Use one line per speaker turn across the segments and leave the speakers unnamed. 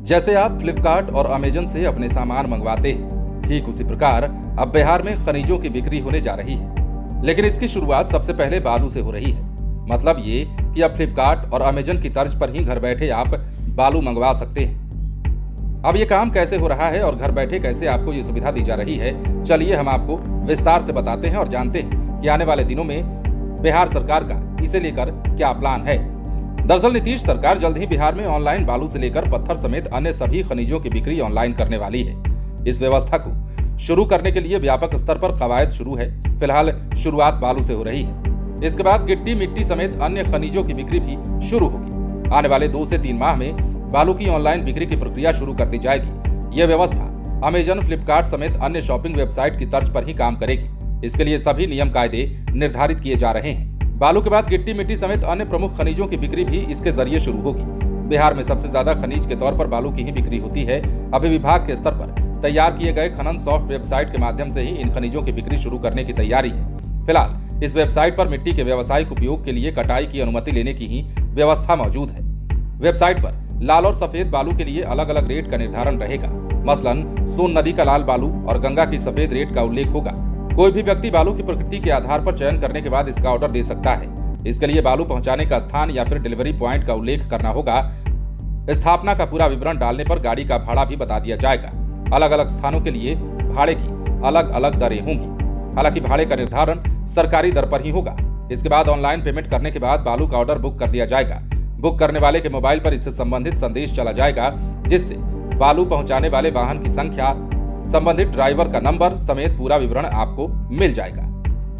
जैसे आप फ्लिपकार्ट और अमेजन से अपने सामान मंगवाते हैं, ठीक उसी प्रकार अब बिहार में खनिजों की बिक्री होने जा रही है। लेकिन इसकी शुरुआत सबसे पहले बालू से हो रही है। मतलब ये कि अब फ्लिपकार्ट और अमेजन की तर्ज पर ही घर बैठे आप बालू मंगवा सकते हैं। अब ये काम कैसे हो रहा है और घर बैठे कैसे आपको ये सुविधा दी जा रही है, चलिए हम आपको विस्तार से बताते हैं और जानते हैं कि आने वाले दिनों में बिहार सरकार का इसे लेकर क्या प्लान है। दरअसल नीतीश सरकार जल्द ही बिहार में ऑनलाइन बालू से लेकर पत्थर समेत अन्य सभी खनिजों की बिक्री ऑनलाइन करने वाली है। इस व्यवस्था को शुरू करने के लिए व्यापक स्तर पर कवायद शुरू है। फिलहाल शुरुआत बालू से हो रही है। इसके बाद गिट्टी मिट्टी समेत अन्य खनिजों की बिक्री भी शुरू होगी। आने वाले 2 से 3 माह में बालू की ऑनलाइन बिक्री की प्रक्रिया शुरू कर दी जाएगी। यह व्यवस्था अमेजन, फ्लिपकार्ट समेत अन्य शॉपिंग वेबसाइट की तर्ज पर ही काम करेगी। इसके लिए सभी नियम कायदे निर्धारित किए जा रहे हैं। बालू के बाद गिट्टी मिट्टी समेत अन्य प्रमुख खनिजों की बिक्री भी इसके जरिए शुरू होगी। बिहार में सबसे ज्यादा खनिज के तौर पर बालू की ही बिक्री होती है। अभी विभाग के स्तर पर तैयार किए गए खनन सॉफ्ट वेबसाइट के माध्यम से ही इन खनिजों की बिक्री शुरू करने की तैयारी है। फिलहाल इस वेबसाइट पर मिट्टी के व्यावसायिक उपयोग के लिए कटाई की अनुमति लेने की ही व्यवस्था मौजूद है। वेबसाइट पर लाल और सफेद बालू के लिए अलग अलग रेट का निर्धारण रहेगा। मसलन सोन नदी का लाल बालू और गंगा की सफेद रेट का उल्लेख होगा। कोई भी व्यक्ति बालू की प्रकृति के आधार पर चयन करने के बाद इसका ऑर्डर दे सकता है। इसके लिए बालू पहुंचाने का स्थान या फिर डिलीवरी पॉइंट का उल्लेख करना होगा। स्थापना का पूरा विवरण डालने पर गाड़ी का भाड़ा भी बता दिया जाएगा। अलग अलग स्थानों के लिए भाड़े की अलग अलग दरें होंगी। हालांकि भाड़े का निर्धारण सरकारी दर पर ही होगा। इसके बाद ऑनलाइन पेमेंट करने के बाद बालू का ऑर्डर बुक कर दिया जाएगा। बुक करने वाले के मोबाइल पर इससे संबंधित संदेश चला जाएगा, जिससे बालू पहुंचाने वाले वाहन की संख्या, संबंधित ड्राइवर का नंबर समेत पूरा विवरण आपको मिल जाएगा।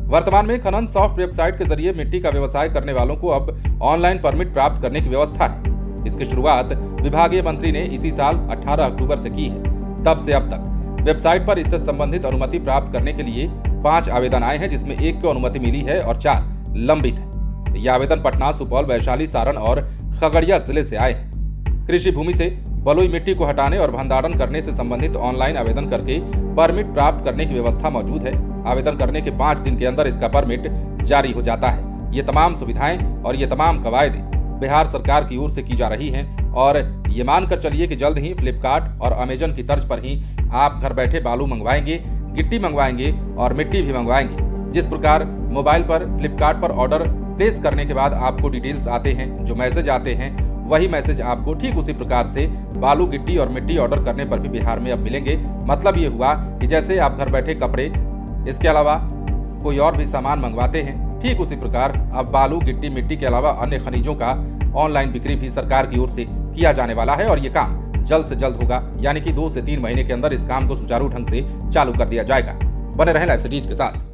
वर्तमान में खनन सॉफ्ट वेबसाइट के जरिए मिट्टी का व्यवसाय करने वालों को अब ऑनलाइन परमिट प्राप्त करने की व्यवस्था है। इसकी शुरुआत विभागीय मंत्री ने इसी साल 18 अक्टूबर से की है। तब से अब तक वेबसाइट पर इससे संबंधित अनुमति प्राप्त करने के लिए 5 आवेदन आए हैं, जिसमें 1 को अनुमति मिली है और 4 लंबित है। ये आवेदन पटना, सुपौल, वैशाली, सारण और खगड़िया जिले से आए हैं। कृषि भूमि से बलुई मिट्टी को हटाने और भंडारण करने से संबंधित ऑनलाइन आवेदन करके परमिट प्राप्त करने की व्यवस्था मौजूद है। आवेदन करने के 5 दिन के अंदर इसका परमिट जारी हो जाता है। ये तमाम सुविधाएं और ये तमाम कवायदें बिहार सरकार की ओर से की जा रही हैं और ये मानकर चलिए कि जल्द ही फ्लिपकार्ट और अमेजन की तर्ज पर ही आप घर बैठे बालू मंगवाएंगे, गिट्टी मंगवाएंगे और मिट्टी भी मंगवाएंगे। जिस प्रकार मोबाइल पर फ्लिपकार्ट पर ऑर्डर प्लेस करने के बाद आपको डिटेल्स आते हैं, जो मैसेज आते हैं, वही मैसेज आपको ठीक उसी प्रकार से बालू, गिट्टी और मिट्टी ऑर्डर करने पर भी बिहार में अब मिलेंगे। मतलब ये हुआ कि जैसे आप घर बैठे कपड़े, इसके अलावा कोई और भी सामान मंगवाते हैं, ठीक उसी प्रकार अब बालू, गिट्टी, मिट्टी के अलावा अन्य खनिजों का ऑनलाइन बिक्री भी सरकार की ओर से किया जाने वाला है और ये काम जल्द से जल्द होगा। यानी कि 2 से 3 महीने के अंदर इस काम को सुचारू ढंग से चालू कर दिया जाएगा। बने रहें लाइव सिटीज के साथ।